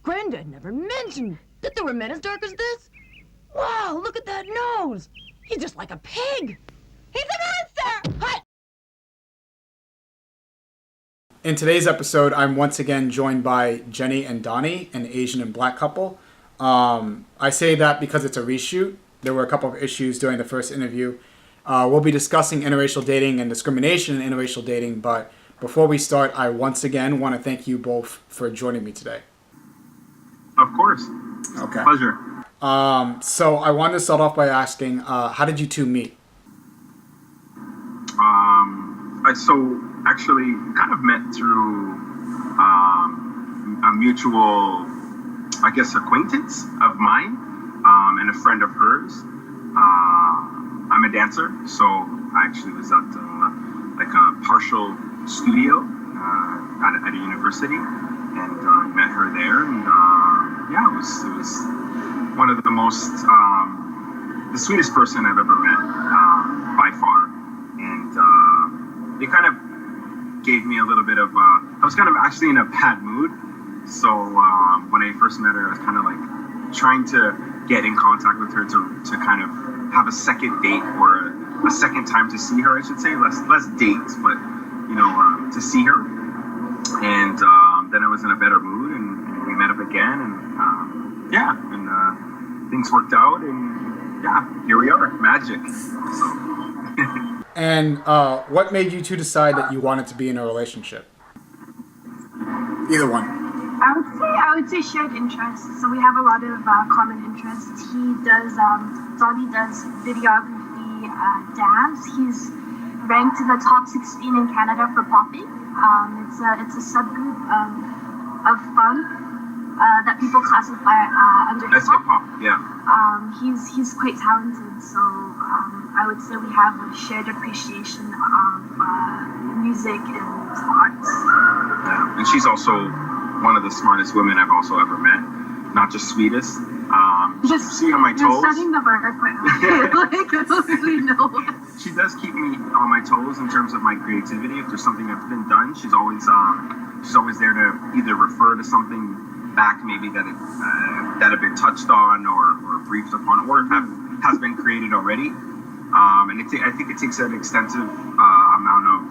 Granddad never mentioned that there were men as dark as this. Wow, look at that nose. He's just like a pig. He's a monster! Hut! In today's episode, I'm once again joined by Jenny and Donnie, an Asian and Black couple. I say that because it's a reshoot. There were a couple of issues during the first interview. We'll be discussing interracial dating and discrimination in interracial dating, but before we start, I once again want to thank you both for joining me today. Of course. Okay. Pleasure. So I wanted to start off by asking, how did you two meet? So actually kind of met through a mutual, I guess, acquaintance of mine and a friend of hers. I'm a dancer, so I actually was at like a partial studio at a university, and I met her there, and yeah, it was one of the most the sweetest person I've ever met by far, and it kind of gave me a little bit of I was kind of actually in a bad mood, so when I first met her, I was kind of like trying to get in contact with her to kind of have a second date or a second time to see her, I should say, less dates, but you know, to see her, and then I was in a better mood, and we met up again, and yeah, and things worked out, and yeah, here we are, magic. So. And what made you two decide that you wanted to be in a relationship? Either one. I would say shared interests. So we have a lot of common interests. Donnie does videography, dance. He's ranked in the top 16 in Canada for popping. It's a subgroup of funk that people classify under hip hop. Yeah. He's quite talented, so I would say we have a shared appreciation of music and arts. Yeah, and she's also one of the smartest women I've also ever met. Not just sweetest. Just see on my toes. You're setting the bar quite high. Like, I don't really know. She does keep me on my toes in terms of my creativity. If there's something that's been done, she's always there to either refer to something back, maybe that had been touched on or briefed upon, or has been created already. And I think it takes an extensive amount of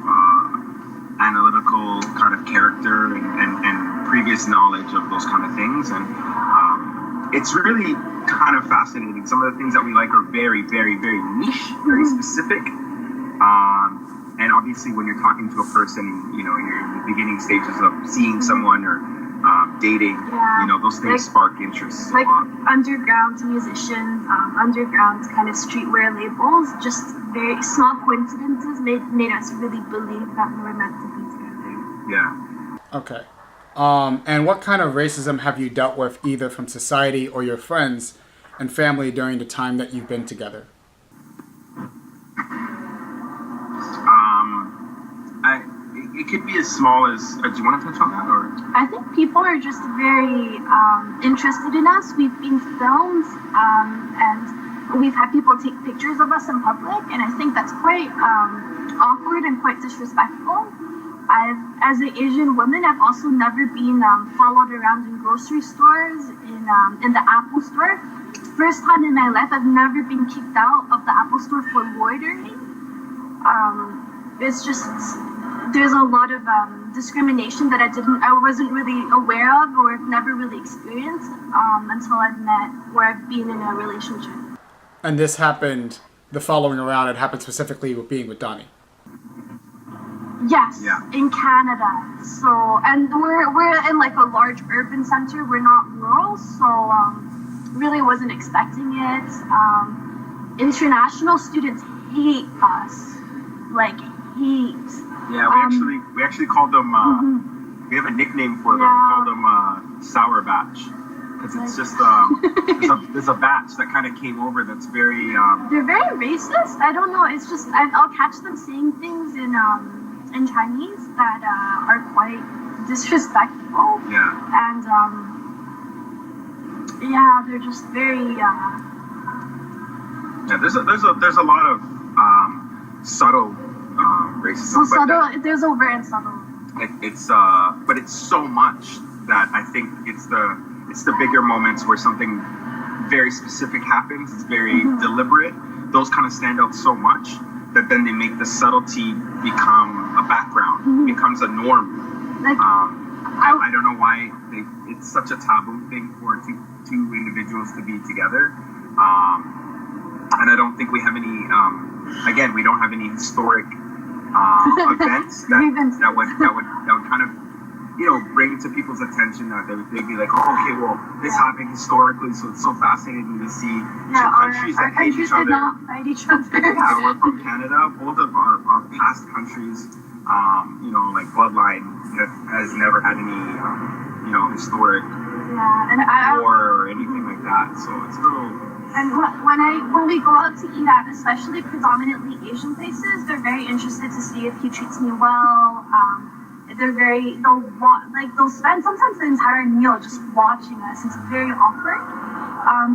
analytical kind of character and previous knowledge of those kind of things, and it's really kind of fascinating. Some of the things that we like are very, very, very niche, very specific. And obviously, when you're talking to a person, you know, you're in the beginning stages of seeing someone or dating, you know, those things spark interest. Like underground musicians, underground kind of streetwear labels, just very small coincidences made us really believe that we were meant to be together. Yeah. Okay. And what kind of racism have you dealt with, either from society or your friends and family, during the time that you've been together? It could be as small as. Do you want to touch on that, or? I think people are just very interested in us. We've been filmed, and we've had people take pictures of us in public, and I think that's quite awkward and quite disrespectful. As an Asian woman, I've also never been followed around in grocery stores, in the Apple store. First time in my life, I've never been kicked out of the Apple store for loitering. It's just, there's a lot of discrimination that I wasn't really aware of or never really experienced until I've been in a relationship. And this happened, the following around, it happened specifically with being with Donnie. Yes, yeah. In Canada. So, and we're in like a large urban center. We're not rural, so really wasn't expecting it. International students hate us, like hate. Yeah, we actually called them. We have a nickname for them. Yeah. We call them Sour Batch, because it's just there's a batch that kind of came over that's very. They're very racist. I don't know. It's just I'll catch them saying things in Chinese that are quite disrespectful. Yeah. And yeah, they're just very. Yeah, there's a lot of subtle racism. So subtle. There's overt and subtle. but it's so much that I think it's the bigger moments where something very specific happens. It's very deliberate. Those kind of stand out so much that then they make the subtlety become a background, becomes a norm. Like, I don't know why it's such a taboo thing for two individuals to be together. And I don't think we have any, again, we don't have any historic events that would kind of, bring to people's attention that they'd be like, oh, okay, well, this happened historically, so it's so fascinating to see two countries that hate each other. Did not fight each other. Yeah, we're from Canada. Both of our past countries, like bloodline has never had any, historic war or anything like that. So it's a little. And when we go out to eat at, especially predominantly Asian places, they're very interested to see if he treats me well. They'll spend sometimes the entire meal just watching us. It's very awkward.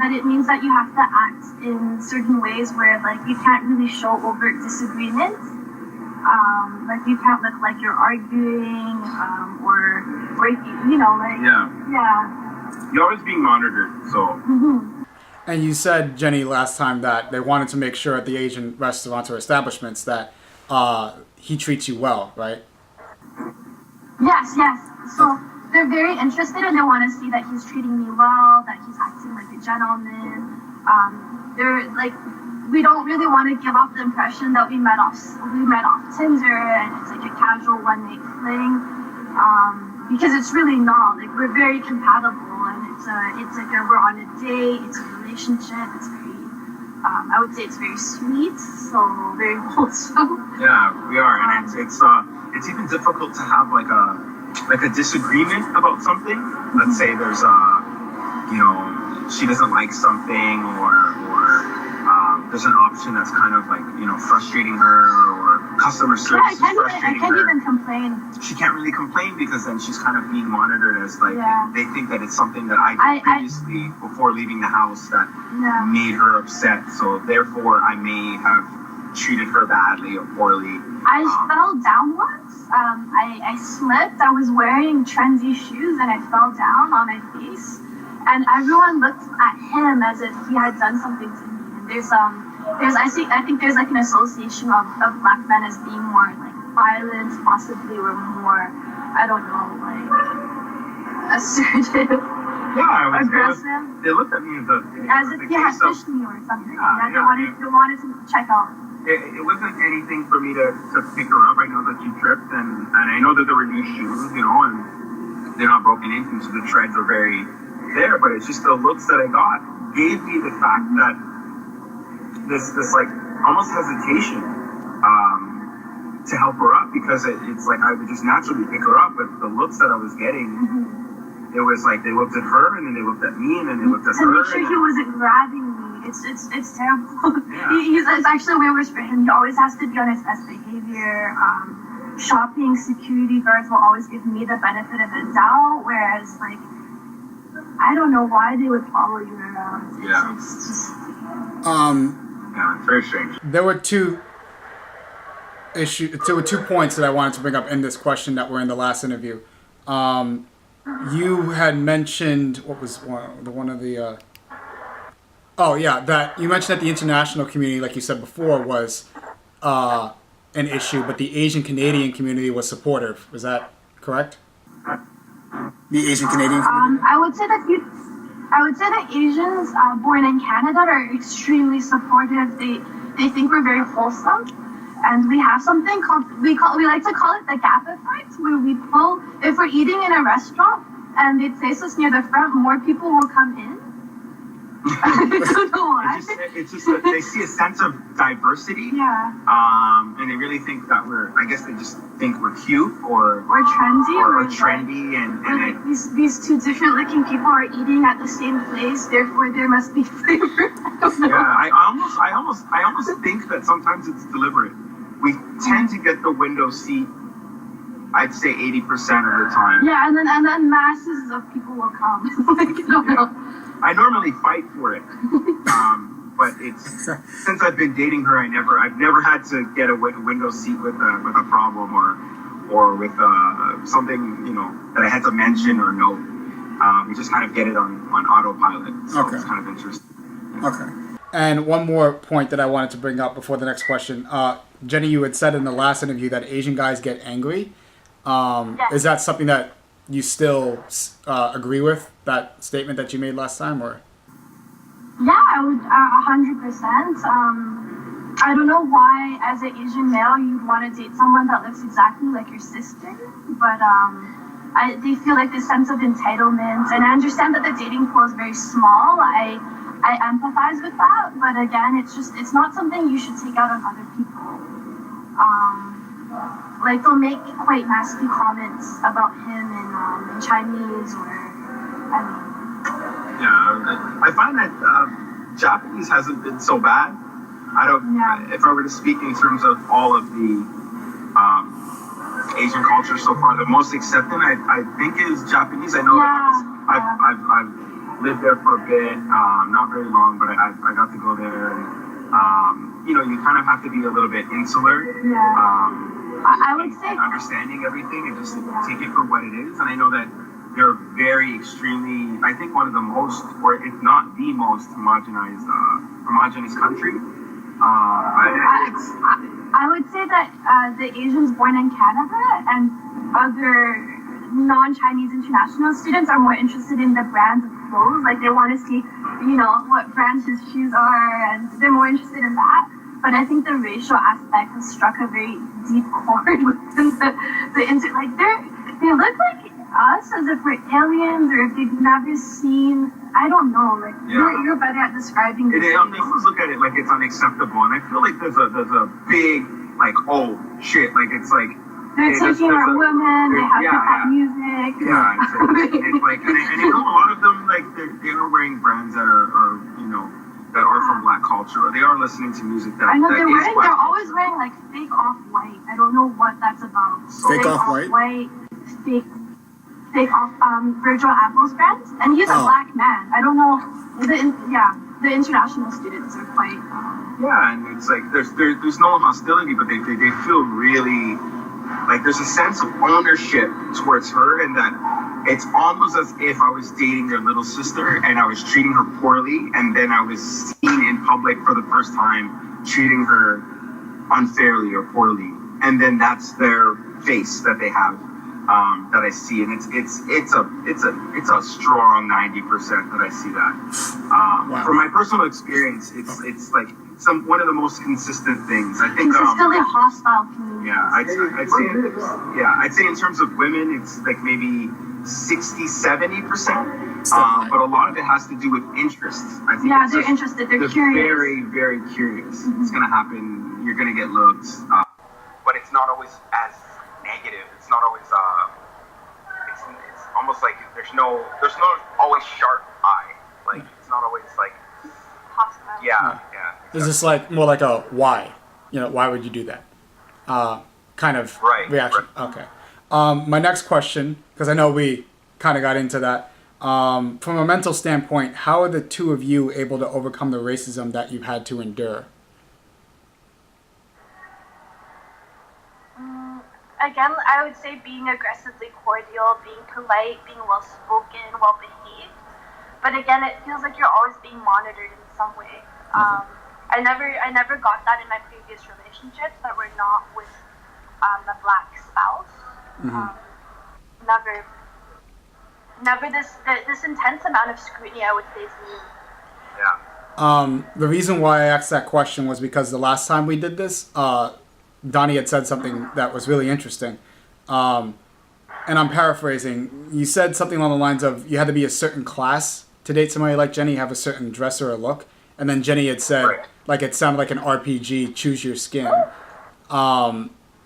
But it means that you have to act in certain ways where like you can't really show overt disagreement. Like you can't look like you're arguing, or yeah. You're always being monitored, so. And you said, Jenny, last time that they wanted to make sure at the Asian restaurants or establishments that he treats you well, right? Yes. So they're very interested and they want to see that he's treating me well, that he's acting like a gentleman. They're like, we don't really want to give off the impression that we met off Tinder and it's like a casual one-night fling, because it's really not. Like, we're very compatible and it's like we're on a date, it's a relationship, it's very, I would say it's very sweet, so very wholesome. Yeah, we are, and it's even difficult to have like a disagreement about something. Let's say there's she doesn't like something, or there's an option that's kind of like frustrating her, or customer service is frustrating her. I can't even complain. She can't really complain because then she's kind of being monitored as like they think that it's something that I did previously before leaving the house that made her upset. So therefore, I may have treated her badly or poorly. I fell down once. I slipped. I was wearing trendy shoes and I fell down on my face. And everyone looked at him as if he had done something to me. And I think there's like an association of black men as being more like violent, possibly, or more, I don't know, like assertive, aggressive. They looked at me as if he had pushed me or something. They wanted to check out. It wasn't anything for me to pick her up. I know that she tripped, and I know that there were new shoes, and they're not broken into, so the treads are very there, but it's just the looks that I got gave me the fact that this like almost hesitation to help her up, because it's like I would just naturally pick her up, but the looks that I was getting, it was like they looked at her and then they looked at me and then they looked at her. Make sure he wasn't grabbing me. It's terrible. Yeah. It's actually way worse for him. He always has to be on his best behavior. Shopping security guards will always give me the benefit of the doubt, whereas like I don't know why they would follow you around. It's just yeah, it's very strange. There were two points that I wanted to bring up in this question that were in the last interview. You had mentioned that you mentioned that the international community, like you said before, was an issue, but the Asian Canadian community was supportive. Was that correct? The Asian Canadian community? I would say that Asians born in Canada are extremely supportive. They think we're very wholesome, and we have something called we like to call it the gap effect, where we pull, if we're eating in a restaurant and they place us near the front, more people will come in. I don't know why. It's just that they see a sense of diversity. Yeah. And they really think that I guess they just think we're cute or trendy. Or trendy and these two different looking people are eating at the same place, therefore there must be flavor. I almost think that sometimes it's deliberate. We tend to get the window seat, I'd say 80% of the time. Yeah, and then masses of people will come. Like, I don't know. I normally fight for it, but since I've been dating her, I've never had to get a window seat with a problem or with something, that I had to mention or note. We just kind of get it on autopilot. So Okay. It's kind of interesting. Okay. And one more point that I wanted to bring up before the next question. Jenny, you had said in the last interview that Asian guys get angry. Yes. Is that something that you still agree with, that statement that you made last time, or? Yeah, I would 100%. I don't know why, as an Asian male, you'd want to date someone that looks exactly like your sister, but they feel like this sense of entitlement, and I understand that the dating pool is very small. I empathize with that, but again, it's not something you should take out on other people. Like they'll make quite nasty comments about him in Chinese, or Yeah, I find that Japanese hasn't been so bad. I don't. Yeah. If I were to speak in terms of all of the Asian culture so far, the most accepting I think is Japanese. I know that I've lived there for a bit, not very long, but I got to go there, and you kind of have to be a little bit insular. Yeah. I would say understanding everything and just take it for what it is. And I know that they're very extremely, I think one of the most, or if not the most homogenous country. I would say that the Asians born in Canada and other non-Chinese international students are more interested in the brands of clothes. Like they want to see, what brands his shoes are, and they're more interested in that. But I think the racial aspect has struck a very deep chord within like they look like us, as if we're aliens, or if they've never seen. I don't know. Like you're better at describing. They almost look at it like it's unacceptable, and I feel like there's a big like, oh shit, like it's like they're taking our women. They have hip-hop music. Yeah, it's like, and a lot of them like they are wearing brands that are that are from Black culture, or they are listening to music that. I know that they're always wearing like fake off-white. I don't know what that's about. Fake off-white? Fake off Virgil Abloh's brand, and he's a Black man. I don't know. The international students are quite. Yeah, and it's like there's no hostility, but they feel really like there's a sense of ownership towards her, and that it's almost as if I was dating their little sister and I was treating her poorly, and then I was seen in public for the first time treating her unfairly or poorly, and then that's their face that they have that I see, and it's a strong 90% that I see that. Wow. From my personal experience, it's like one of the most consistent things. I think consistently hostile community. Yeah, I'd say in terms of women, it's like maybe 60-70%. But a lot of it has to do with interest. I think they're interested. They're curious. Very, very curious. Mm-hmm. It's gonna happen. You're gonna get looks, but it's not always as negative. It's not always. It's almost like there's no always sharp eye. Like it's not always like hostile. Yeah. Is this like more like a why? Why would you do that? Kind of reaction. Right. Okay. My next question, because I know we kind of got into that. From a mental standpoint, how are the two of you able to overcome the racism that you've had to endure? Again, I would say being aggressively cordial, being polite, being well-spoken, well-behaved. But again, it feels like you're always being monitored in some way. I never got that in my previous relationships that were not with a Black spouse. Never this intense amount of scrutiny, I would say, is new. Yeah. The reason why I asked that question was because the last time we did this, Donnie had said something that was really interesting. And I'm paraphrasing. You said something along the lines of you had to be a certain class to date somebody like Jenny, have a certain dress or a look. And then Jenny had said, like, it sounded like an RPG, choose your skin.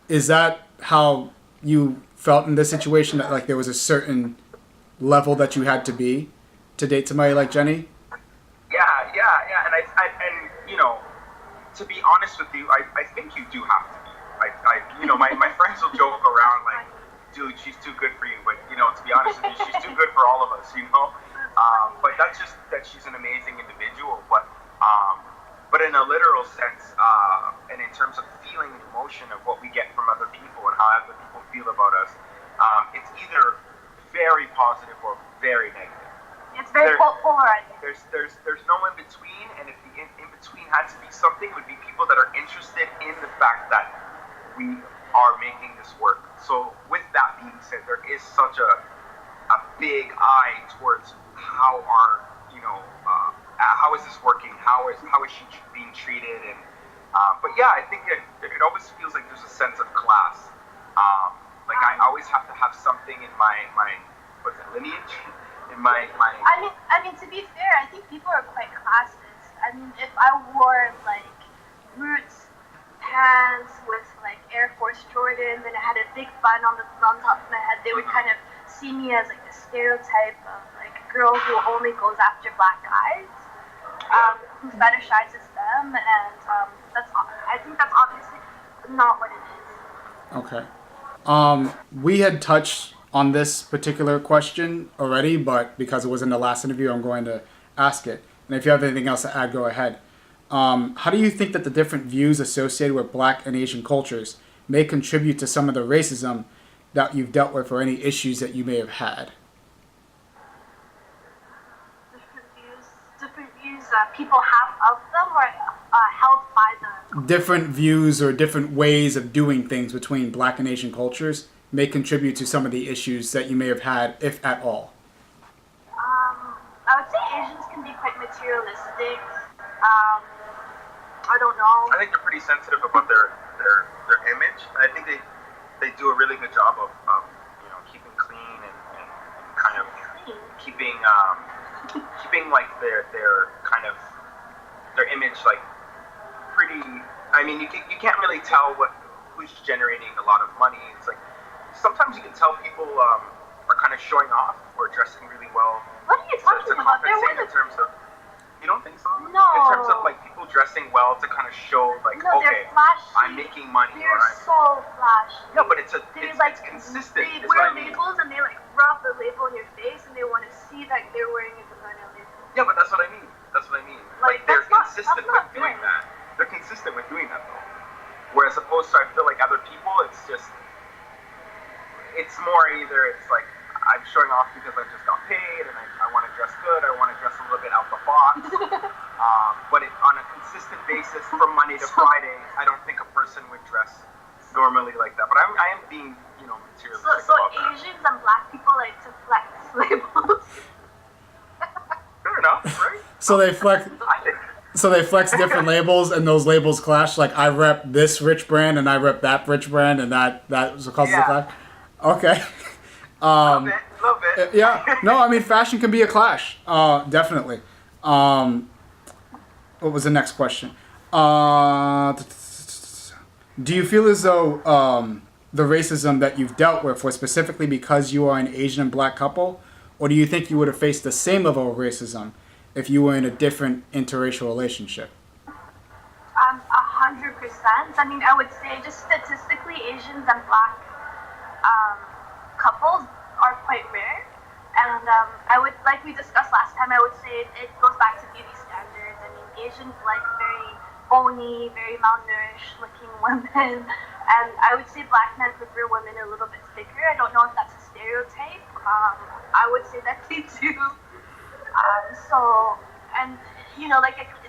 Is that how you felt in this situation, that like there was a certain level that you had to be to date somebody like Jenny? Yeah. And to be honest with you, I think you do have to be. My friends will joke around like, dude, she's too good for you. But, to be honest with you, she's too good for all of us, But that's just that she's an amazing individual. But in a literal sense, and in terms of feeling emotion of what we get from other people and how other people feel about us, it's either very positive or very negative. It's very polarizing. There's no in between, and if the in between had to be something, it would be people that are interested in the fact that we are making this work. So with that being said, there is such a big eye towards how our, how is this working? How is she being treated? And but yeah, I think it always feels like there's a sense of class. Like I always have to have something in my what's it, lineage? In my I mean, to be fair, I think people are quite classist. I mean, if I wore like Roots pants with like Air Force Jordans and I had a big bun on top of my head, they would kind of see me as like the stereotype of like a girl who only goes after black guys, who fetishizes them, and I think that's obviously not what it is. Okay. We had touched on this particular question already, but because it was in the last interview, I'm going to ask it. And if you have anything else to add, go ahead. How do you think that the different views associated with Black and Asian cultures may contribute to some of the racism that you've dealt with or any issues that you may have had? Different views people have of them or held by them? Different views or different ways of doing things between Black and Asian cultures may contribute to some of the issues that you may have had, if at all. I would say Asians can be quite materialistic. I don't know. I think they're pretty sensitive about their image. I think they do a really good job of keeping clean and kind of keeping like their kind of their image like pretty. I mean, you can't really tell who's generating a lot of money. It's like sometimes you can tell people are kind of showing off or dressing really well. What are you talking about? In terms of, you don't think so? No. In terms of like people dressing well to kind of show like, no, okay, flashy. I'm making money. They're so flashy. No, but it's like, consistent. They wear labels and they like rub the label in your face and they want to see that they're wearing a designer label. Yeah, but that's what I mean. Like they're consistent with doing that. They're consistent with doing that though. Whereas opposed to I feel like other people, it's more either it's like I'm showing off because I just got paid and I want to dress good, I want to dress a little bit out the box. But on a consistent basis from Monday to Friday, I don't think a person would dress normally like that. But I am being, materialistic So about Asians and Black people like to flex labels. Fair enough, right? So they flex. So they flex different labels, and those labels clash. Like I rep this rich brand, and I rep that rich brand, and that was what causes the clash. Okay. Love it. Yeah. No, I mean fashion can be a clash. Definitely. What was the next question? Do you feel as though the racism that you've dealt with was specifically because you are an Asian and Black couple, or do you think you would have faced the same level of racism if you were in a different interracial relationship? 100%. I mean, I would say just statistically, Asians and Black couples are quite rare. And I would, like we discussed last time, I would say it goes back to beauty standards. I mean, Asians like very bony, very malnourished looking women. And I would say Black men prefer women a little bit thicker. I don't know if that's a stereotype. I would say that they do.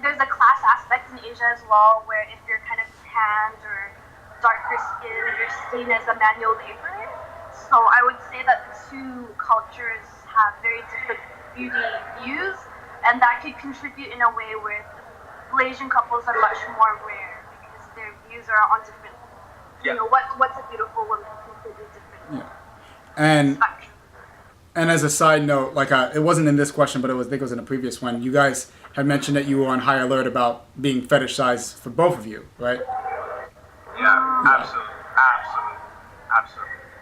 There's a class aspect in Asia as well, where if you're kind of tanned or darker skinned, you're seen as a manual laborer. So I would say that the two cultures have very different beauty views, and that could contribute in a way where Malaysian couples are much more rare because their views are on different. Yeah. What's a beautiful woman completely different. Yeah. And as a side note, it wasn't in this question, but I think it was in a previous one. You guys had mentioned that you were on high alert about being fetishized for both of you, right? Yeah, absolutely.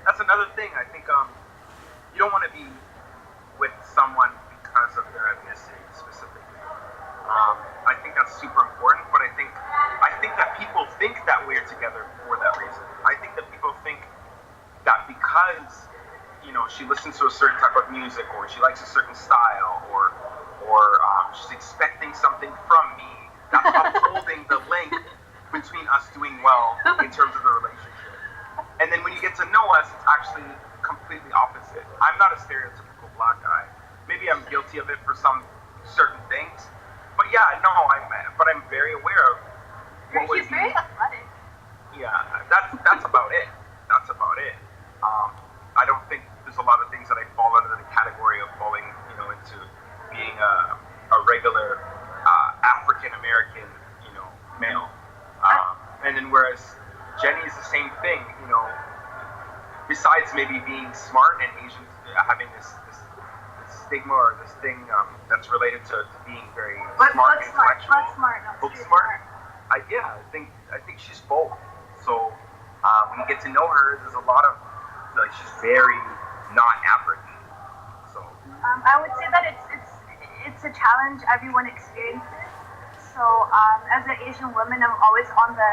That's another thing. I think you don't want to be with someone because of their ethnicity specifically. I think that's super important, but I think that people think that we're together for that reason. I think that people think that because she listens to a certain type of music, or she likes a certain style, or she's expecting something from me, that's upholding the link between us doing well in terms of the relationship. And then when you get to know us, it's actually completely opposite. I'm not a stereotypical black guy. Maybe I'm guilty of it for some certain things. But yeah, no, I'm very aware of what would He's very athletic. Yeah, that's about it. That's about it. I don't think there's a lot of things that I fall under the category of falling, into being a regular African American, male. And then whereas Jenny is the same thing, besides maybe being smart and Asians having this stigma or this thing that's related to being very smart and intellectual. Book smart. I think she's both. So when you get to know her, there's a lot of she's very not African. So I would say that it's a challenge everyone experiences. So as an Asian woman, I'm always on the.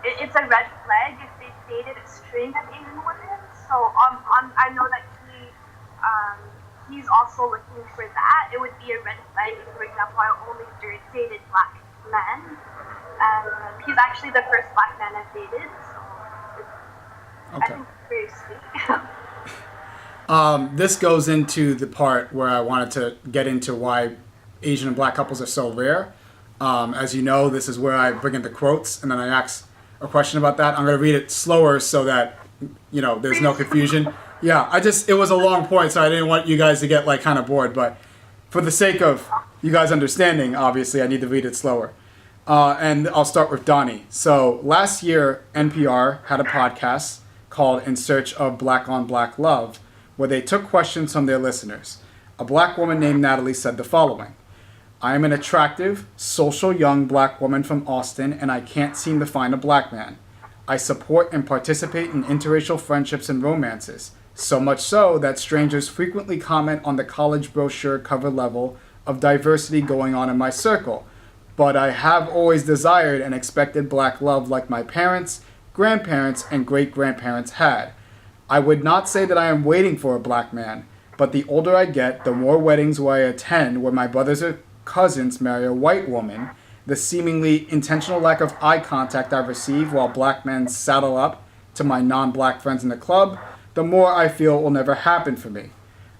It's a red flag if they dated a string of Asian women. So I know that he's also looking for that. It would be a red flag if, for example, I only dated black men. He's actually the first black man I've dated. So I think it's very sweet. This goes into the part where I wanted to get into why Asian and black couples are so rare. As you know, this is where I bring in the quotes, and then I ask a question about that. I'm going to read it slower so that, there's no confusion. Yeah, it was a long point, so I didn't want you guys to get, kind of bored. But for the sake of you guys understanding, obviously, I need to read it slower. And I'll start with Donnie. So last year, NPR had a podcast called In Search of Black on Black Love, where they took questions from their listeners. A black woman named Natalie said the following: I am an attractive, social young black woman from Austin, and I can't seem to find a black man. I support and participate in interracial friendships and romances, so much so that strangers frequently comment on the college brochure cover level of diversity going on in my circle. But I have always desired and expected black love like my parents, grandparents, and great-grandparents had. I would not say that I am waiting for a black man, but the older I get, the more weddings where I attend where my brothers or cousins marry a white woman, the seemingly intentional lack of eye contact I receive while black men saddle up to my non-black friends in the club, the more I feel it will never happen for me.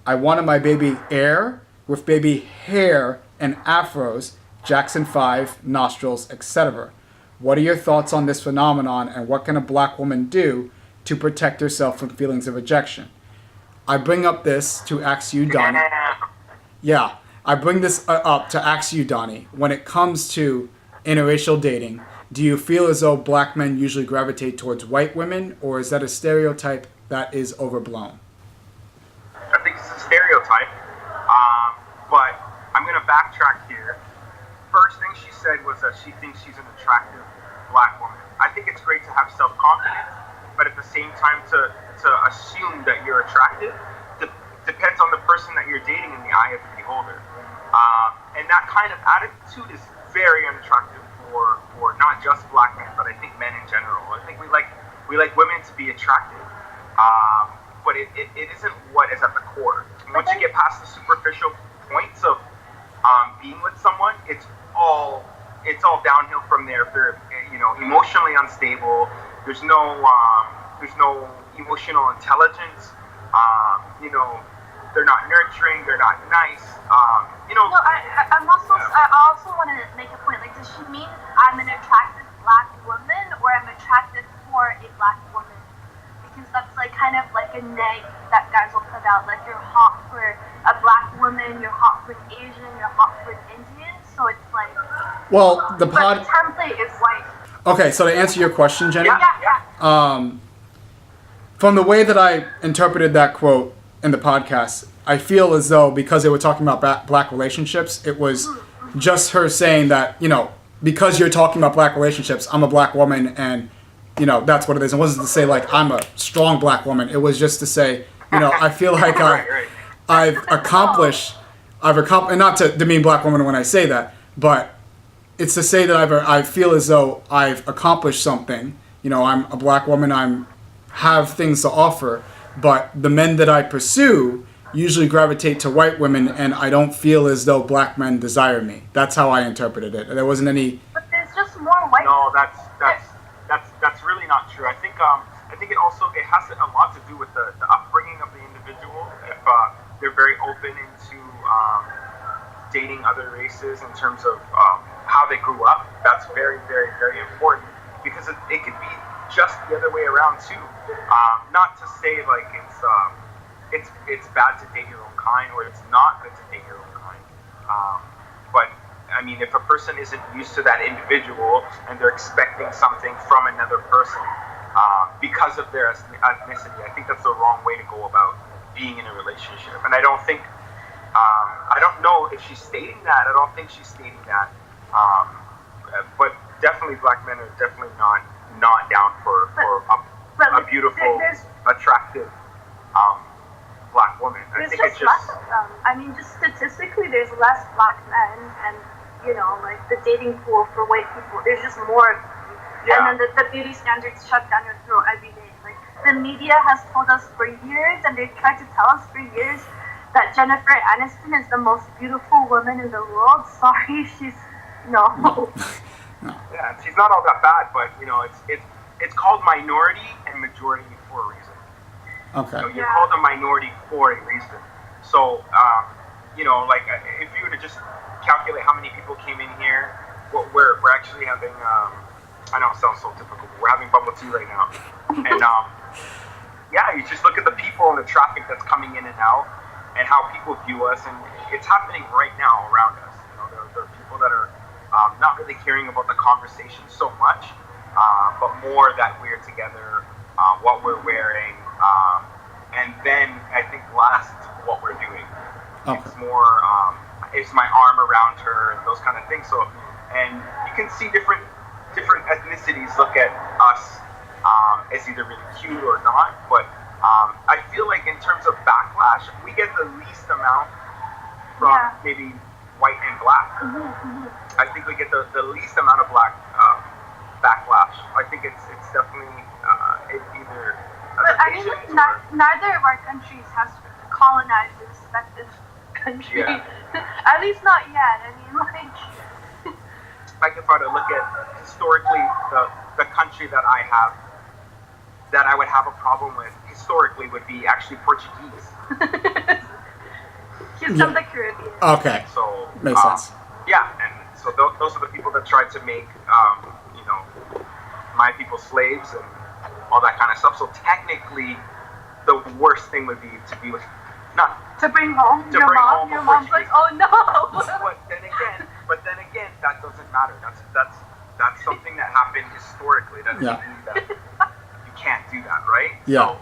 I wanted my baby heir with baby hair and afros, Jackson 5, nostrils, etc. What are your thoughts on this phenomenon, and what can a black woman do to protect herself from feelings of rejection? I bring up this to ask you, Donnie. Yeah, I bring this up to ask you, Donnie. When it comes to interracial dating, do you feel as though black men usually gravitate towards white women, or is that a stereotype that is overblown? I think it's a stereotype, but I'm going to backtrack here. First thing she said was that she thinks she's an attractive black woman. I think it's great to have self-confidence, but at the same time to assume that you're attractive depends on the person that you're dating in the eye of the beholder. And that kind of attitude is very unattractive for not just black men, but I think men in general. I think we like women to be attractive, but it isn't what is at the core. And once you get past the superficial points of being with someone, it's all downhill from there. If they're emotionally unstable, there's no emotional intelligence. They're not nurturing. They're not nice. No, I also want to make a point. Like, does she mean I'm an attractive black woman, or I'm attractive for a black woman? Because that's kind of like a neg that guys will put out. Like, you're hot for a black woman, you're hot for an Asian, you're hot for an Indian. So it's like. Well, the template is white. Okay, so to answer your question, Jenny. Yeah. From the way that I interpreted that quote in the podcast, I feel as though because they were talking about black relationships, it was just her saying that, because you're talking about black relationships, I'm a black woman, and, that's what it is. It wasn't to say, I'm a strong black woman. It was just to say, I feel like I've accomplished, and not to demean black women when I say that, but it's to say that I feel as though I've accomplished something. I'm a black woman, have things to offer, but the men that I pursue usually gravitate to white women, and I don't feel as though black men desire me. That's how I interpreted it. There wasn't any. But there's just more white. No, that's not true. I think it also has a lot to do with the upbringing of the individual. If they're very open into dating other races in terms of how they grew up, that's very, very, very important, because it could be just the other way around too. Not to say like it's bad to date your own kind, or it's not good to date your own kind. But I mean, if a person isn't used to that individual and they're expecting something from another person because of their ethnicity, I think that's the wrong way to go about being in a relationship. And I don't think, I don't know if she's stating that. I don't think she's stating that. But definitely, black men are definitely not down for a beautiful, attractive black woman. I think it's just less of them. I mean, just statistically, there's less black men, and like the dating pool for white people, there's just more. Yeah. And then the beauty standards shoved down your throat every day. Like, the media has told us for years, and they've tried to tell us for years, that Jennifer Aniston is the most beautiful woman in the world. Sorry, she's no. Yeah, she's not all that bad, but it's called minority and majority for a reason. Okay. You're called a minority for a reason. So, like if you were to just calculate how many people came in here, we're actually having, I know it sounds so typical, but we're having bubble tea right now. And, you just look at the people and the traffic that's coming in and out and how people view us. And it's happening right now around us. There are people that are not really caring about the conversation so much, but more that we're together, what we're wearing, and then I think last, what we're doing. Okay. It's more, it's my arm around her and those kind of things. So, and you can see different ethnicities look at us as either really cute or not. But I feel like in terms of backlash, we get the least amount from maybe white and black. I think we get the least amount of black backlash. I think it's definitely either. But I mean, neither of our countries has colonized the respective country. Yeah. At least not yet. I mean, like if I were to look at historically the country that I would have a problem with historically would be actually Portuguese. He's from the Caribbean. Okay. So makes sense. Yeah, and so those are the people that tried to make my people slaves and all that kind of stuff. So technically, the worst thing would be to be with to bring home your mom. Your mom's like, oh no. But then again, that doesn't matter. That's something that happened historically. That doesn't mean that you can't do that, right? Yeah. So,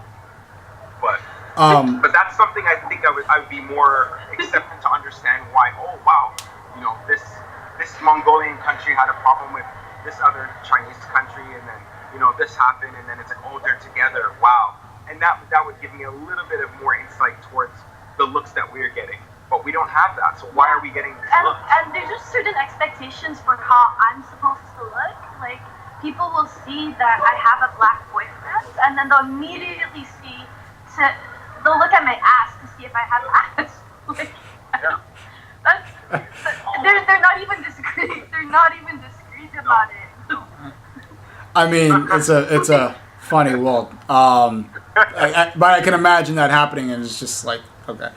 but that's something I think I would be more accepted to understand why. Oh wow, this Mongolian country had a problem with this other Chinese country, and then this happened, and then it's like, oh, they're together. Wow. And that would give me a little bit of more insight towards the looks that we're getting. But we don't have that, so why are we getting these looks? And there's just certain expectations for how I'm supposed to look. Like, people will see that I have a black boyfriend, and then they'll immediately they'll look at my ass to see if I have ass. Like, they're not even discreet. They're not even discreet about it. I mean, it's a funny world. But I can imagine that happening, and it's just like, okay,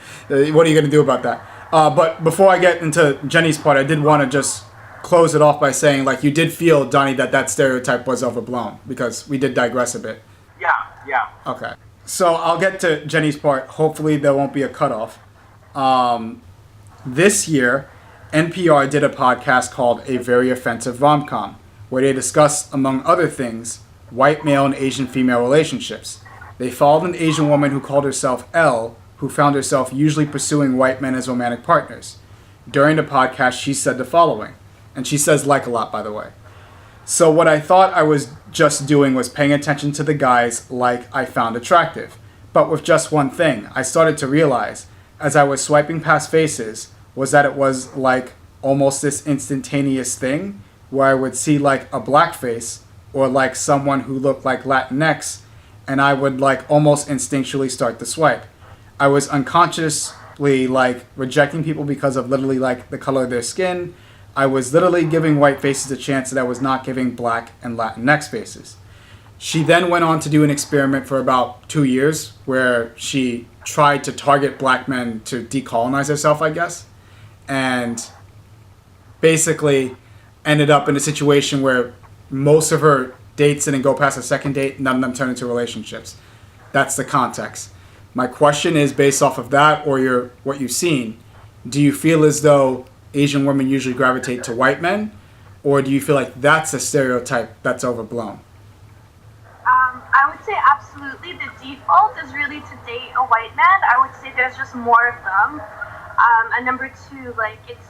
what are you going to do about that? But before I get into Jenny's part, I did want to just close it off by saying, like, you did feel, Donnie, that stereotype was overblown, because we did digress a bit. Yeah. Okay. So I'll get to Jenny's part. Hopefully there won't be a cutoff. This year, NPR did a podcast called A Very Offensive Rom-Com, where they discussed, among other things, white male and Asian female relationships. They followed an Asian woman who called herself Elle, who found herself usually pursuing white men as romantic partners. During the podcast, she said the following, and she says like a lot, by the way. So what I thought I was just doing was paying attention to the guys like I found attractive. But with just one thing, I started to realize, as I was swiping past faces, was that it was like almost this instantaneous thing where I would see like a black face or like someone who looked like Latinx, and I would like almost instinctually start to swipe. I was unconsciously like rejecting people because of literally like the color of their skin. I was literally giving white faces a chance that I was not giving black and Latinx faces. She then went on to do an experiment for about 2 years where she tried to target black men to decolonize herself, I guess, and basically ended up in a situation where most of her dates didn't go past a second date. None of them turned into relationships. That's the context. My question is, based off of that or what you've seen, do you feel as though Asian women usually gravitate to white men, or do you feel like that's a stereotype that's overblown? I would say absolutely. The default is really to date a white man. I would say there's just more of them. And number two, like it's.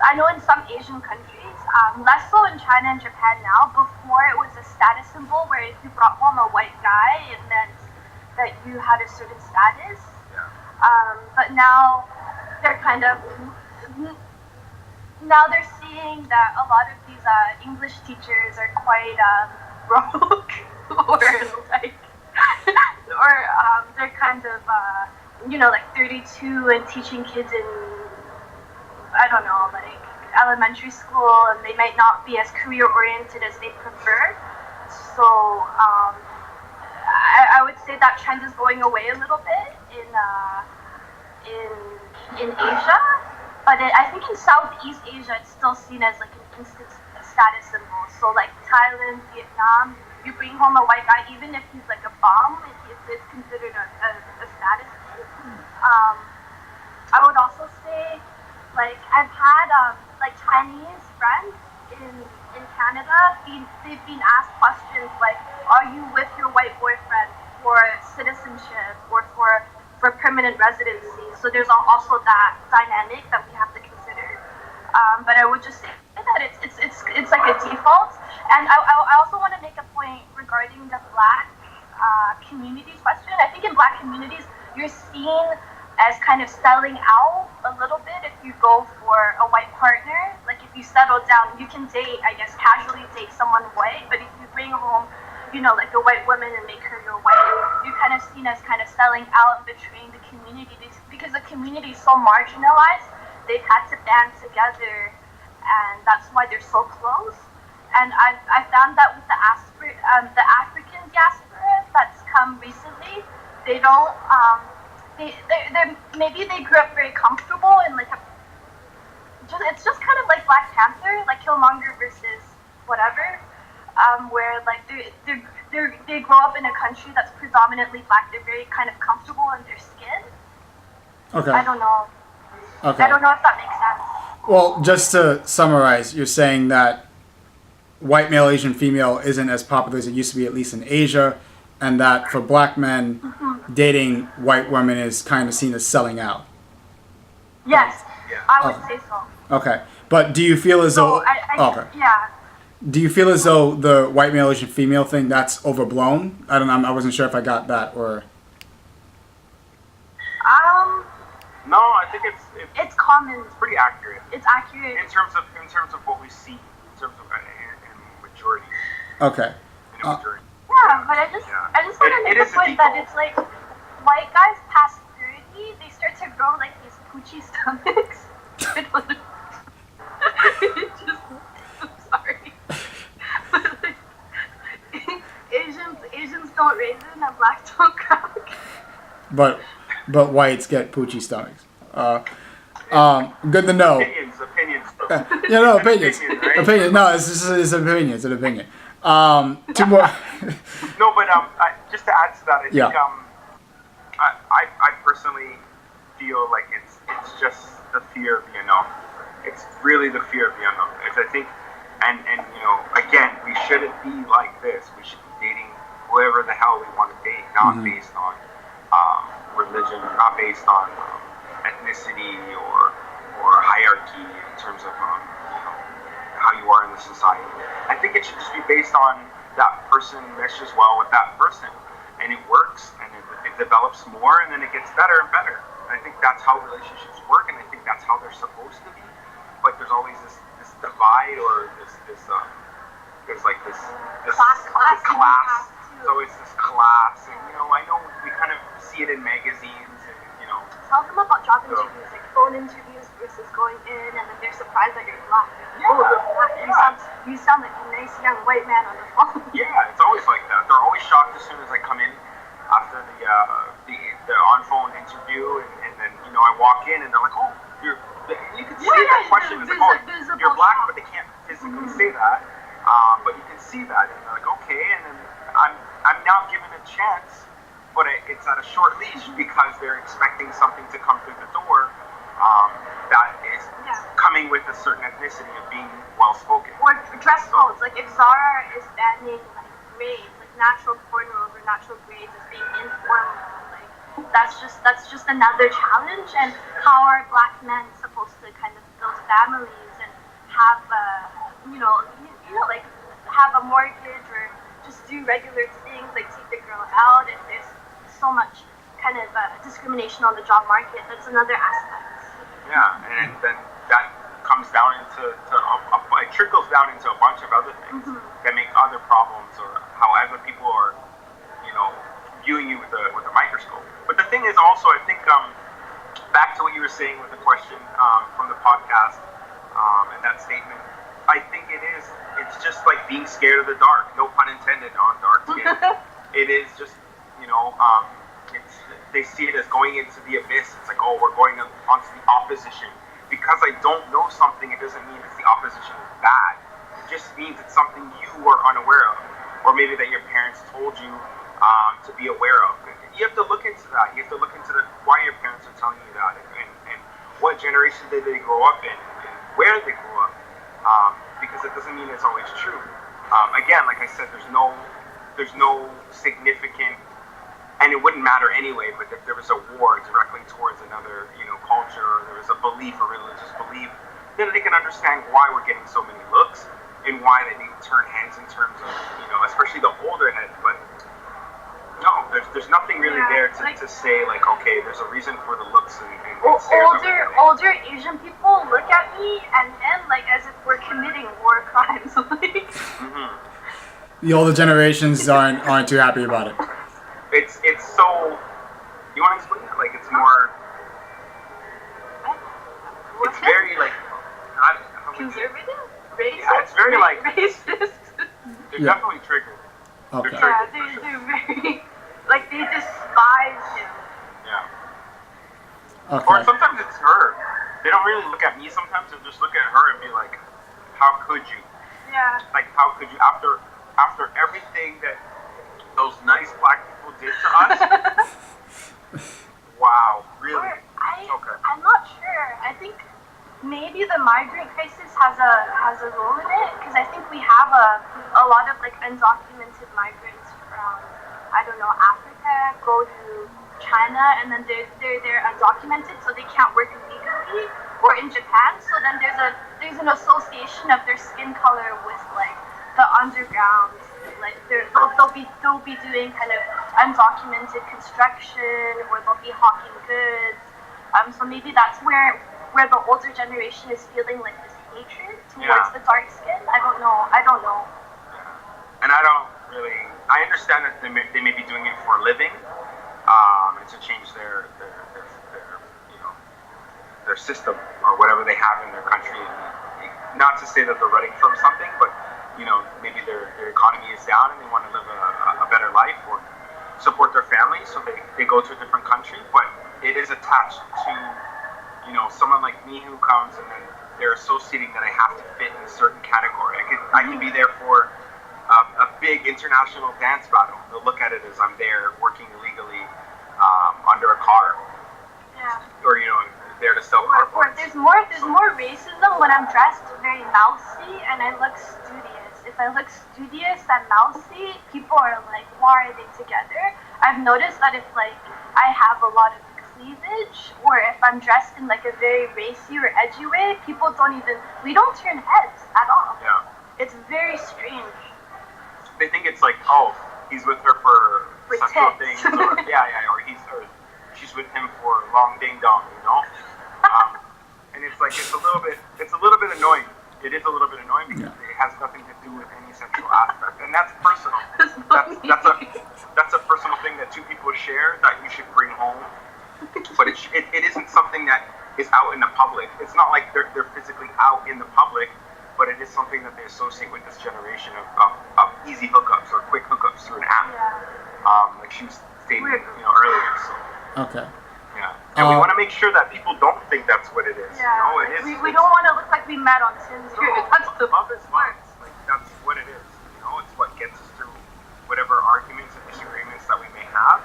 I know in some Asian countries, less so in China and Japan now. Before it was a status symbol where if you brought home a white guy, it meant that you had a certain status. But now they're kind of. Now they're seeing that a lot of these English teachers are quite broke, or like, or they're kind of like 32 and teaching kids in I don't know, like elementary school, and they might not be as career oriented as they prefer. So I would say that trend is going away a little bit in Asia. But I think in Southeast Asia, it's still seen as like an instant status symbol. So like Thailand, Vietnam, you bring home a white guy, even if he's like a bum, it's considered a status thing. I would also say, like I've had like Chinese friends in Canada. They've been asked questions like, "Are you with your white boyfriend for citizenship or for permanent residency?" So there's also that dynamic that we have to consider. But I would just say that it's like a default. And I also want to make a point regarding the Black communities question. I think in Black communities, you're seen as kind of selling out a little bit if you go for a white partner. Like if you settle down, you can date, I guess, casually date someone white. But if you bring home like a white woman and make her your wife, you're kind of seen as kind of selling out and betraying the community because the community is so marginalized. They've had to band together, and that's why they're so close. And I found that with the African diaspora that's come recently, they don't maybe they grew up very comfortable and like it's just kind of like Black Panther, like Killmonger versus whatever. Where like they grow up in a country that's predominantly Black. They're very kind of comfortable in their skin. Okay. I don't know. Okay. I don't know if that makes sense. Well, just to summarize, you're saying that white male, Asian female isn't as popular as it used to be, at least in Asia, and that for black men, dating white women is kind of seen as selling out. Yes, I would say so. Okay. But do you feel as though... okay. Yeah. Do you feel as though the white male, Asian female thing, that's overblown? I don't know. I wasn't sure if I got that or... No, I think it's common. It's pretty accurate. It's accurate in terms of what we see, in terms of in majority. Okay. In majority. Yeah, but I just want to make the point that it's like white guys past 30, they start to grow like these poochy stomachs. I'm sorry. But like, Asians don't raise it and blacks don't crack. But whites get poochy stomachs. Good to know. Opinions. Yeah, no, opinions. Right? Opinions. No, it's an opinion. It's an opinion. Two more. No, but just to add to that, I think I personally feel like it's just the fear of the unknown. It's really the fear of the unknown. I think, and again, we shouldn't be like this. We should be dating whoever the hell we want to date, not based on religion, not based on ethnicity or hierarchy in terms of how you are in the society. I think it should just be based on that person meshes well with that person, and it works, and it develops more, and then it gets better and better. And I think that's how relationships work, and I think that's how they're supposed to be. But there's always this divide, or there's like this class. So it's this class, and I know we kind of see it in magazines and tell them about job interviews, like phone interviews versus going in, and then they're surprised that you're black. Yeah. Oh, you're black. You sound like a nice young white man on the phone. Yeah, it's always like that. They're always shocked as soon as I come in after the on-phone interview, and then I walk in and they're like, oh, you can see that question. It's like, oh, you're black, but they can't physically say that. But you can see that, and they're like, okay, and then I'm now given a chance, but it's at a short leash because they're expecting something to come through the door that is coming with a certain ethnicity of being well-spoken. Or dress codes, like if Zara is banning like braids, like natural cornrows or natural braids as being informal, like that's just another challenge. And how are black men supposed to kind of build families and have like have a mortgage or just do regular things like take the girl out if there's so much kind of discrimination on the job market? That's another aspect. Yeah, and then that comes down into it trickles down into a bunch of other things that make other problems, or however people are, viewing you with a microscope. But the thing is also, I think, back to what you were saying with the question from the podcast and that statement, I think it's just like being scared of the dark. No pun intended on dark skin. It is just, they see it as going into the abyss. It's like, oh, we're going onto the opposition. Because I don't know something, it doesn't mean it's the opposition is bad. It just means it's something you were unaware of, or maybe that your parents told you to be aware of. You have to look into that. You have to look into why your parents are telling you that, and what generation did they grow up in, and where they grew up. Because it doesn't mean it's always true. Again, like I said, there's no significant, and it wouldn't matter anyway, but if there was a war directly towards another, culture, or there was a belief, a religious belief, then they can understand why we're getting so many looks and why they need to turn heads in terms of, especially the older heads. But no, there's nothing really there to say like, okay, there's a reason for the looks and older Asian people look at me and like as if we're committing war crimes. The older generations aren't too happy about it. It's so. You want to explain it? Like it's more. It's very like. Conservative, racist. Yeah, it's very like racist. They're definitely triggered. Okay. They're very like they despise him. Yeah. Okay. Or sometimes it's her. They don't really look at me. Sometimes they'll just look at her and be like, "How could you?" Yeah. Like, how could you after everything that those nice black people did to us? Wow, really? Okay. I'm not sure. I think maybe the migrant crisis has a role in it, because I think we have a lot of like undocumented migrants from Africa go to China, and then they're undocumented, so they can't work legally, or in Japan. So then there's an association of their skin color with like the underground. Like they'll be doing kind of undocumented construction, or they'll be hawking goods. So maybe that's where the older generation is feeling like this hatred towards the dark skin. I don't know. Yeah. And I understand that they may be doing it for a living, and to change their system or whatever they have in their country. Not to say that they're running from something, but maybe their economy is down and they want to live a better life or support their family, so they go to a different country. But it is attached to someone like me who comes, and then they're associating that I have to fit in a certain category. I can be there for a big international dance battle. They'll look at it as I'm there working illegally under a car. Yeah. Or there to sell car Or parts. there's more racism when I'm dressed very mousy and I look studious. If I look studious and mousy, people are like, why are they together? I've noticed that if like I have a lot of cleavage, or if I'm dressed in like a very racy or edgy way, people we don't turn heads at all. Yeah. It's very strange. They think it's like, oh, he's with her for sexual tits. things, or or she's with him for long ding dong, and it's like it's a little bit annoying. It is a little bit annoying because it has nothing to do with any sexual aspect, and that's personal. That's a personal thing that two people share that you should bring home but it isn't something that is out in the public. It's not like they're physically out in the public, but it is something that they associate with this generation of easy hookups or quick hookups through an app. Yeah. Like she was stating, earlier. So. Okay. Yeah. And we want to make sure that people don't think that's what it is. Yeah. It is. We don't want to look like we met on Tinder. That's the love is love. Like that's what it is. It's what gets us through whatever arguments and disagreements that we may have.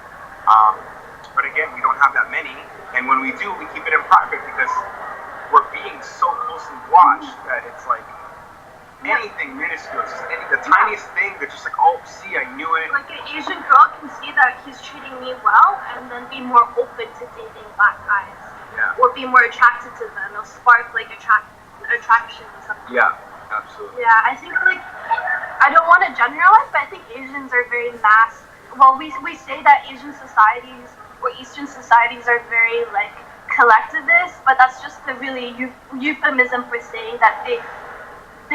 But again, we don't have that many, and when we do, we keep it in private because we're being so closely watched that it's like anything minuscule, just the tiniest thing. They're just like, oh, see, I knew it. Like an Asian girl can see that he's treating me well, and then be more open to dating black guys, or be more attracted to them. It'll spark like attraction or something. Yeah, absolutely. Yeah, I think like I don't want to generalize, but I think Asians are very mass. Well, we say that Asian societies or Eastern societies are very like collectivist, but that's just the really euphemism for saying that they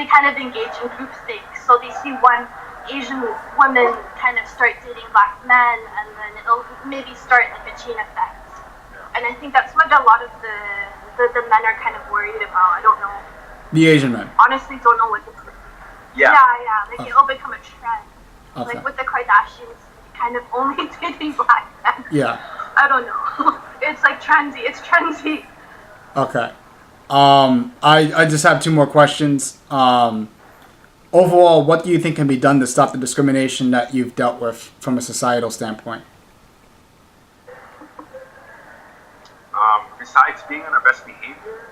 kind of engage in groupthink. So they see one Asian woman kind of start dating black men, and then it'll maybe start like a chain effect. And I think that's what a lot of the men are kind of worried about. I don't know. The Asian men. Honestly, don't know what to say. Yeah. Like it'll become a trend. Okay. Like with the Kardashians, kind of only dating black men. Yeah. I don't know. It's like trendy. It's trendy. Okay. I just have two more questions. Overall, what do you think can be done to stop the discrimination that you've dealt with from a societal standpoint? Besides being on our best behavior,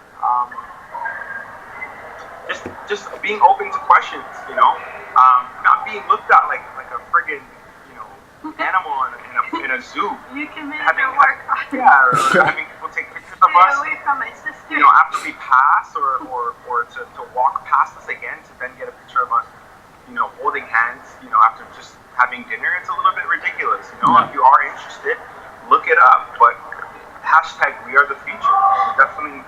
just being open to questions, not being looked at like a friggin', animal in a zoo. You can make it work. Yeah, or having people take pictures of us. Away from my sister. After we pass or to walk past us again to then get a picture of us, holding hands, after just having dinner. It's a little bit ridiculous, If you are interested, look it up. But hashtag we are the future. Definitely,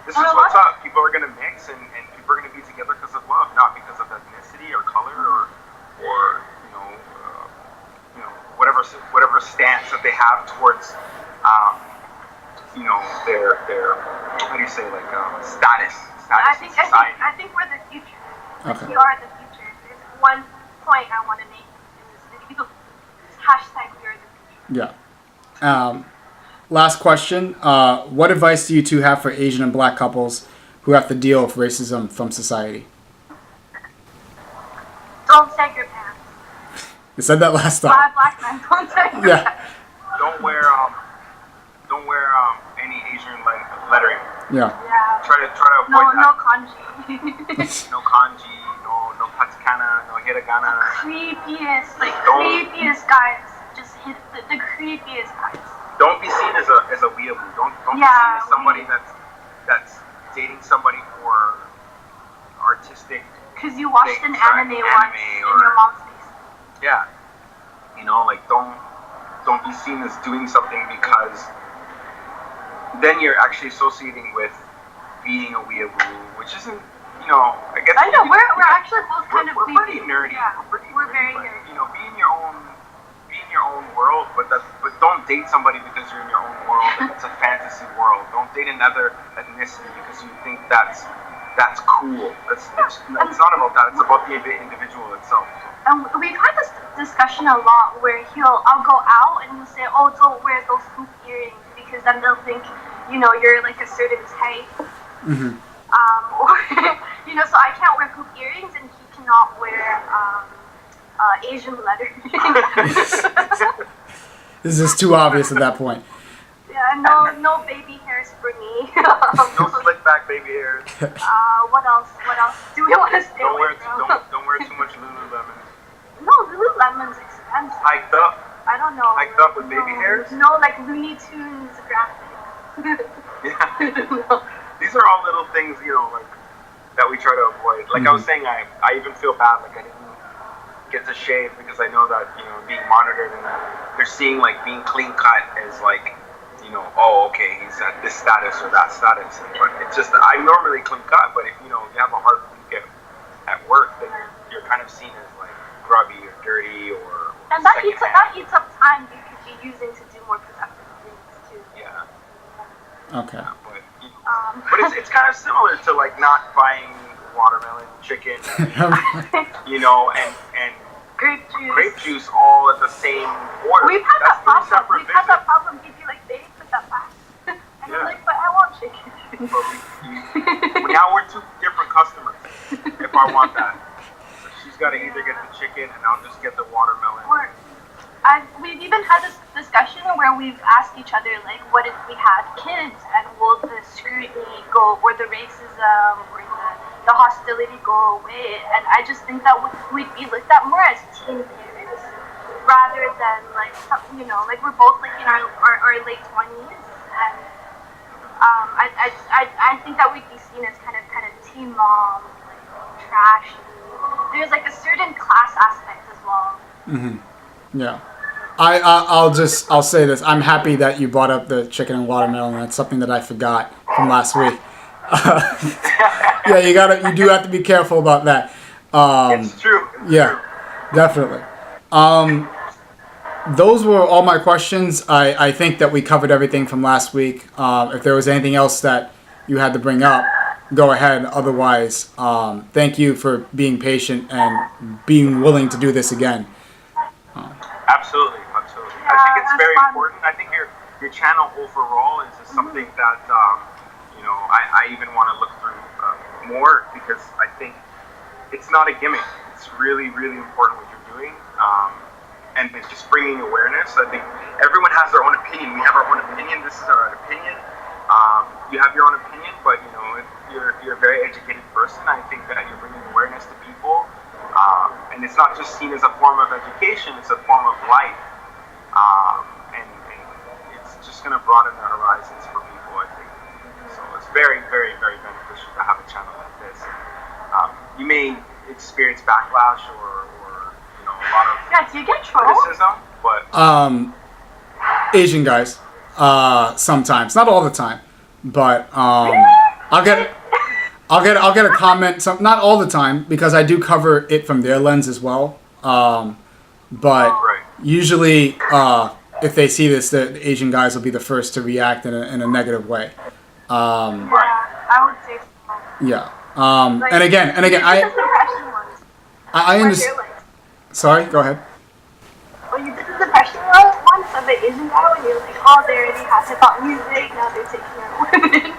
this is what's up. People are going to mix and people are going to be together because of love, not because of ethnicity or color or whatever stance that they have towards their how do you say, like status in society. I think we're the future. Okay. We are the future. There's one point I want to make in this video. Hashtag we are the future. Yeah. Last question. What advice do you two have for Asian and black couples who have to deal with racism from society? Don't sag your pants. You said that last time. Black men, don't sag your pants. Don't wear any Asian lettering. Yeah. Try to avoid that. No kanji. No kanji, no katakana, no hiragana. Creepiest guys. Just hit the creepiest guys. Don't be seen as a weeaboo. Don't be seen as somebody that's dating somebody for artistic. Because you watched an anime once in your mom's face. Yeah. Don't be seen as doing something because then you're actually associating with being a weeaboo, which isn't, I guess. I know, we're actually both kind of we're pretty nerdy. Yeah, we're very nerdy. Be in your own world, but don't date somebody because you're in your own world and it's a fantasy world. Don't date another ethnicity because you think that's cool. It's not about that. It's about the individual itself. And we've had this discussion a lot where I'll go out and he'll say, oh, don't wear those hoop earrings because then they'll think, you're like a certain type. Mm-hmm. Or, so I can't wear hoop earrings and he cannot wear Asian lettering. This is too obvious at that point. Yeah, no baby hairs for me. No slick back baby hairs. What else? Do we want to stay away from? Don't wear too much Lululemon. No, Lululemon's expensive. Hiked up. I don't know. Hiked up with baby hairs? No, like Looney Tunes graphic. Yeah. These are all little things, that we try to avoid. Like I was saying, I even feel bad, like I didn't get to shave because I know that, being monitored and they're seeing like being clean cut as like, oh, okay, he's at this status or that status. But it's just, I'm normally clean cut, but if, you have a hard week at work, then you're kind of seen as like grubby or dirty or and that eats up time you could be using to do more productive things too. Yeah. Okay. But it's kind of similar to like not buying watermelon, chicken, you know, and grape juice all at the same order. We've had That's that three problem. separate We've had that visits. problem. He'd be like, they didn't put that back. And Yeah. I'm like, but I want chicken. But now we're two different customers. If I want that, so she's got to either get the chicken, and I'll just get the watermelon. We've even had this discussion where we've asked each other, like, what if we had kids, and will the scrutiny go, or the racism, or the hostility go away? And I just think that we'd be looked at more as teen parents, rather than, like, you know, like, we're both, like, in our late 20s, and I think that we'd be seen as kind of teen mom, like, trash. There's, like, a certain class aspect as well. Mm-hmm. Yeah. I'll say this. I'm happy that you brought up the chicken and watermelon. That's something that I forgot from last week. Yeah, you do have to be careful about that. It's true. Yeah, definitely. Those were all my questions. I think that we covered everything from last week. If there was anything else that you had to bring up, go ahead. Otherwise, thank you for being patient and being willing to do this again. Absolutely. Yeah, I think it's that's very fun. important. I think your channel overall is just something that you know I even want to look through more, because I think it's not a gimmick. It's really important what you're doing, and it's just bringing awareness. I think everyone has their own opinion. We have our own opinion. This is our own opinion. You have your own opinion, but you know if you're a very educated person, I think that you're bringing awareness to people. And it's not just seen as a form of education, it's a form of life. And it's just going to broaden the horizons for people, I think. So it's very beneficial to have a channel like this. You may experience backlash or you know, a lot of Do you get trolled? criticism, but Asian guys, sometimes, not all the time, but I'll get a comment. Not all the time, because I do cover it from their lens as well. But right. usually, if they see this, the Asian guys will be the first to react in a negative way. Yeah, I would say so. Yeah. Like, And again, I understand. Like, Sorry, go ahead. well, you did the depression once of the Asian guy when you're like, oh, they already have hip hop music, now they're taking out women.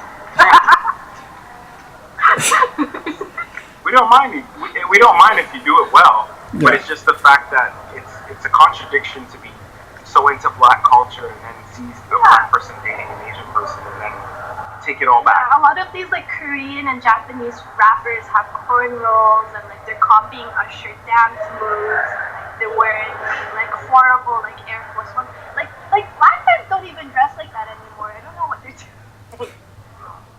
We don't mind. We don't mind if you do it well, but Yeah. it's just the fact that it's a contradiction to be so into black culture and then see a black person dating an Asian person and then take it all back. A lot of these like Korean and Japanese rappers have cornrows and like they're copying Usher dance moves. Like, they're wearing like horrible like Air Force One. Like black men don't even dress like that anymore. I don't know what they're doing.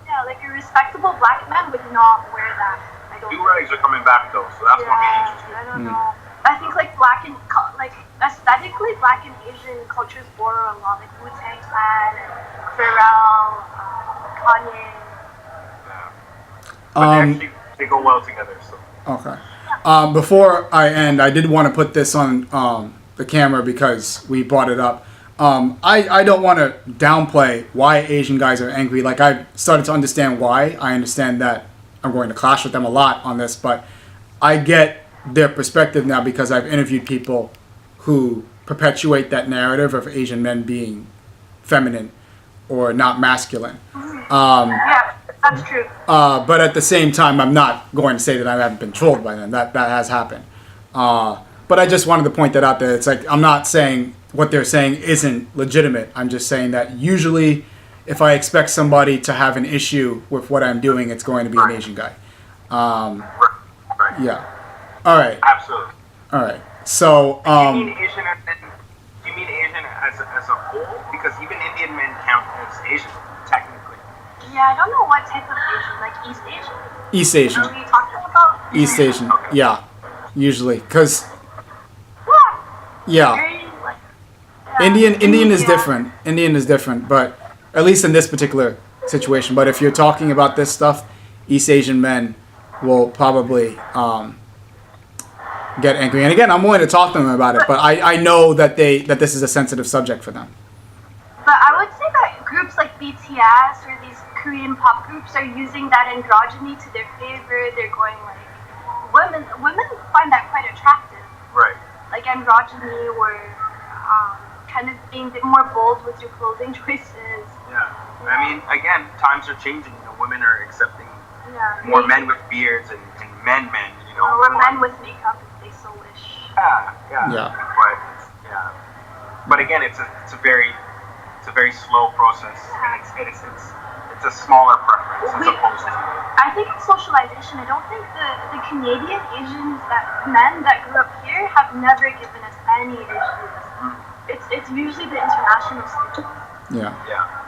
Yeah, like a respectable black man would not wear that. I don't. Do-rags are coming back though, so that's what Yeah, interesting. I don't know. I think like black and like aesthetically, black and Asian cultures border a lot, like Wu-Tang Clan and Pharrell, Kanye. Yeah. But they go well together. So. Okay. Before I end, I did want to put this on the camera because we brought it up. I don't want to downplay why Asian guys are angry. Like, I've started to understand why. I understand that I'm going to clash with them a lot on this, but I get their perspective now because I've interviewed people who perpetuate that narrative of Asian men being feminine or not masculine. Yeah, that's true. But at the same time, I'm not going to say that I haven't been trolled by them. That has happened. But I just wanted to point that out there. It's like, I'm not saying what they're saying isn't legitimate. I'm just saying that usually if I expect somebody to have an issue with what I'm doing, it's going to be an Asian guy. Right. Yeah. All right. Absolutely. All right. So, Do you mean Asian as a whole? Because even Indian men count as Asian, technically. Yeah, I don't know what type of Asian, like East Asian. East Asian. Are we talking about? East Asian. Okay. Yeah. Usually. Because, Yeah. yeah. Very, like, yeah. Indian is Yeah. different. Indian is different, but at least in this particular situation. But if you're talking about this stuff, East Asian men will probably get angry. And again, I'm willing to talk to them about it, but I know that this is a sensitive subject for them. But I would say that groups like BTS or these Korean pop groups are using that androgyny to their favor. They're going like women find that quite attractive. Right. Like androgyny or kind of being a bit more bold with your clothing choices. Yeah. I mean, again, times are changing. You know, women are accepting more maybe. men with beards and men. You know, Or men with makeup if they so wish. Yeah. But again, it's a very slow process, and it's a smaller preference as opposed to. I think it's socialization. I don't think the Canadian Asians men that grew up here have never given us any issues. It's usually the international students. Yeah. Yeah.